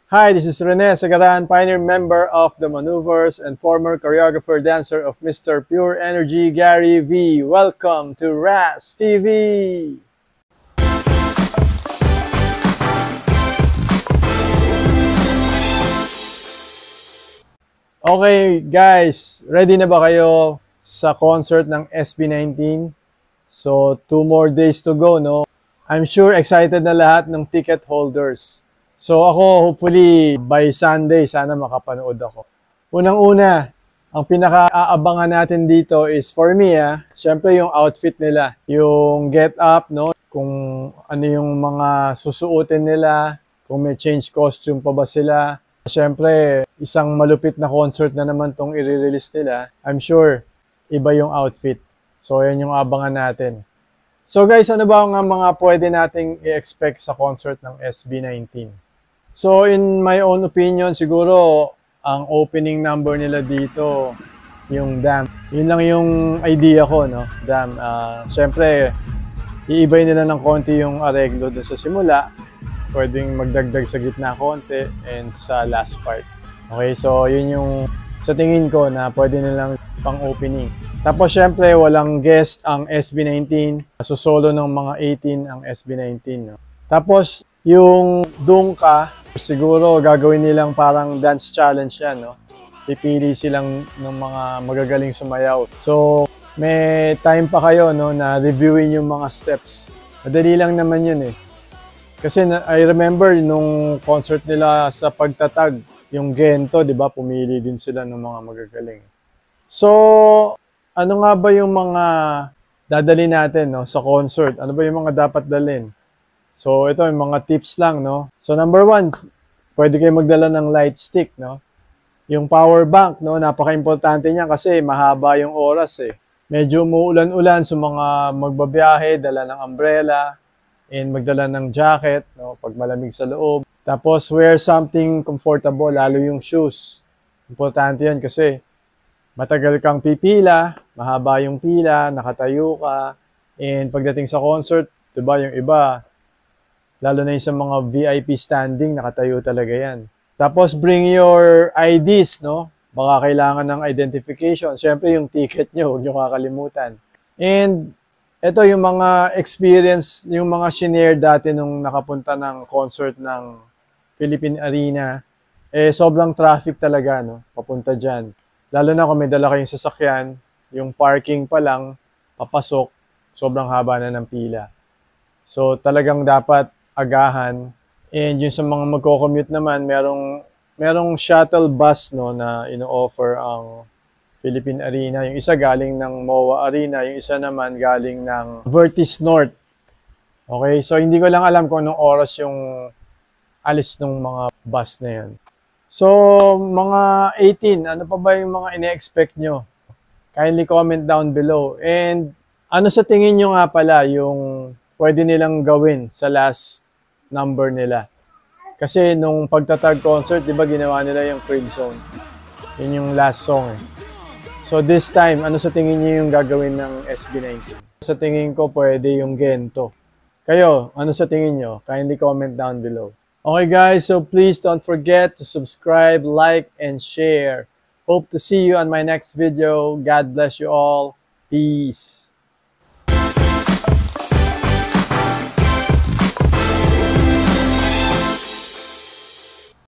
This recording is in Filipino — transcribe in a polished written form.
Hi, this is Rene Sagaran, pioneer member of the Maneuvers and former choreographer dancer of Mr. Pure Energy, Gary V. Welcome to RAS TV! Okay guys, ready na ba kayo sa concert ng SB19? So, 2 more days to go, no? I'm sure excited na lahat ng ticket holders. So ako, hopefully, by Sunday, sana makapanood ako. Unang-una, ang pinaka-aabangan natin dito is, for me, syempre yung outfit nila. Yung get up, no? Kung ano yung mga susuotin nila, kung may change costume pa ba sila. Syempre, isang malupit na concert na naman tong i-release nila. I'm sure, iba yung outfit. So, yan yung abangan natin. So guys, ano ba ang mga pwede nating i-expect sa concert ng SB19? So in my own opinion, siguro ang opening number nila dito, yung Damn. Yun lang yung idea ko, no? Damn. Siyempre, iibay nila ng konti yung areglo doon sa simula. Pwedeng magdagdag sa gitna konti and sa last part. Okay, so yun yung sa tingin ko na pwede nilang pang opening. Tapos syempre, walang guest ang SB19. So solo ng mga 18 ang SB19. No? Tapos yung Dungka, siguro gagawin nilang parang dance challenge yan. No? Pipili silang ng mga magagaling sumayaw. So may time pa kayo, no, na reviewin yung mga steps. Madali lang naman yun eh. Kasi I remember nung concert nila sa pagtatag, yung Gento, di ba, pumili din sila ng mga magagaling. So, ano nga ba yung mga dadali natin, no, sa concert? Ano ba yung mga dapat dalhin? So, ito yung mga tips lang, no. So, number 1, pwede kayo magdala ng light stick, no. Yung power bank, no, napaka-importante niya kasi mahaba yung oras eh. Medyo umuulan-ulan sa mga magbabiyahe, dala ng umbrella, and magdala ng jacket, no, pag malamig sa loob. Tapos, wear something comfortable, lalo yung shoes. Importante yan kasi matagal kang pipila, mahaba yung pila, nakatayo ka, and pagdating sa concert, diba, yung iba, lalo na yung sa mga VIP standing, nakatayo talaga yan. Tapos, bring your IDs, no? Baka kailangan ng identification. Siyempre, yung ticket nyo, huwag nyo kakalimutan. And, ito yung mga experience, yung mga shinare dati nung nakapunta ng concert ng Philippine Arena, eh sobrang traffic talaga, no? Papunta dyan. Lalo na kung may dala kayong sasakyan, yung parking pa lang, papasok, sobrang haba na ng pila. So talagang dapat agahan. And yung sa mga magko-commute naman, merong shuttle bus, no, na ino-offer ang Philippine Arena. Yung isa galing ng MOA Arena, yung isa naman galing ng Vertis North. Okay, so hindi ko lang alam kung anong oras yung alis ng mga bus na yan. So, mga 18, ano pa ba yung mga ine-expect nyo? Kindly comment down below. And ano sa tingin nyo nga pala yung pwede nilang gawin sa last number nila? Kasi nung pagtatag concert, di ba ginawa nila yung Crib Zone? Yun yung last song eh. So this time, ano sa tingin niyo yung gagawin ng SB19? Sa tingin ko, pwede yung Gento. Kayo, ano sa tingin nyo? Kindly comment down below. Okay guys, so please don't forget to subscribe, like, and share. Hope to see you on my next video. God bless you all. Peace.